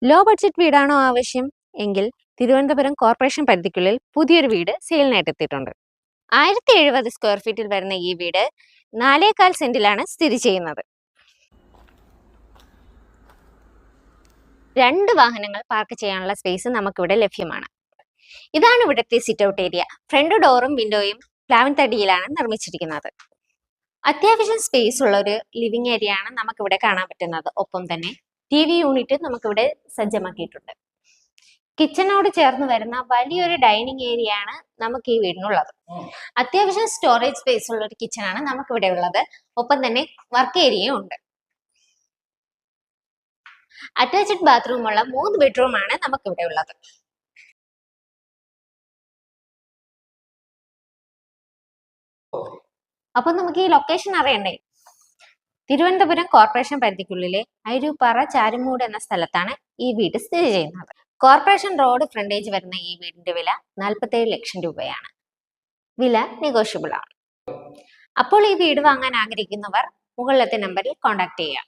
Low budget വീടാണോ ആവശ്യം എങ്കിൽ തിരുവനന്തപുരം കോർപ്പറേഷൻ പരിധിക്കുള്ളിൽ പുതിയൊരു വീട് സെയിലിനായിട്ട് എത്തിയിട്ടുണ്ട്. 1070 സ്ക്വയർ ഫീറ്റിൽ വരുന്ന ഈ വീട് 4.25 സെന്റിലാണ് സ്ഥിതി ചെയ്യുന്നത്. 2 വാഹനങ്ങൾ പാർക്ക് ചെയ്യാനുള്ള സ്പേസ് നമുക്കിവിടെ ലഭ്യമാണ്. ഇതാണ് ഇവിടുത്തെ സിറ്റ് ഔട്ട് ഏരിയ. ഫ്രണ്ട് ഡോറും വിൻഡോയും പ്ലാവിൻ തടിയിലാണ് നിർമ്മിച്ചിരിക്കുന്നത്. അത്യാവശ്യം സ്പേസ് ഉള്ള ഒരു ലിവിംഗ് ഏരിയ ആണ് നമുക്കിവിടെ കാണാൻ പറ്റുന്നത്. ഒപ്പം തന്നെ TV യൂണിറ്റ് നമുക്കിവിടെ സജ്ജമാക്കിയിട്ടുണ്ട്. കിച്ചണോട് ചേർന്ന് വരുന്ന വലിയൊരു ഡൈനിങ് ഏരിയ ആണ് നമുക്ക് ഈ വീടിനുള്ളത്. അത്യാവശ്യം സ്റ്റോറേജ് സ്പേസ് ഉള്ള ഒരു കിച്ചൺ ആണ് നമുക്കിവിടെ ഉള്ളത്. ഒപ്പം തന്നെ വർക്ക് ഏരിയയും ഉണ്ട്. അറ്റാച്ച്ഡ് ബാത്റൂം ഉള്ള 3 ബെഡ്റൂം ആണ് നമുക്കിവിടെ ഉള്ളത്. അപ്പൊ നമുക്ക് ഈ ലൊക്കേഷൻ അറിയണ്ടേ? തിരുവനന്തപുരം കോർപ്പറേഷൻ പരിധിക്കുള്ളിലെ അയിരൂപ്പാറ ചാരുമൂട് എന്ന സ്ഥലത്താണ് ഈ വീട് സ്ഥിതി ചെയ്യുന്നത്. കോർപ്പറേഷൻ റോഡ് ഫ്രണ്ടേജ് വരുന്ന ഈ വീടിന്റെ വില 47 ലക്ഷം രൂപയാണ്. വില നെഗോഷ്യബിൾ ആണ്. അപ്പോൾ ഈ വീട് വാങ്ങാൻ ആഗ്രഹിക്കുന്നവർ മുകളിലത്തെ നമ്പറിൽ കോൺടാക്ട് ചെയ്യാം.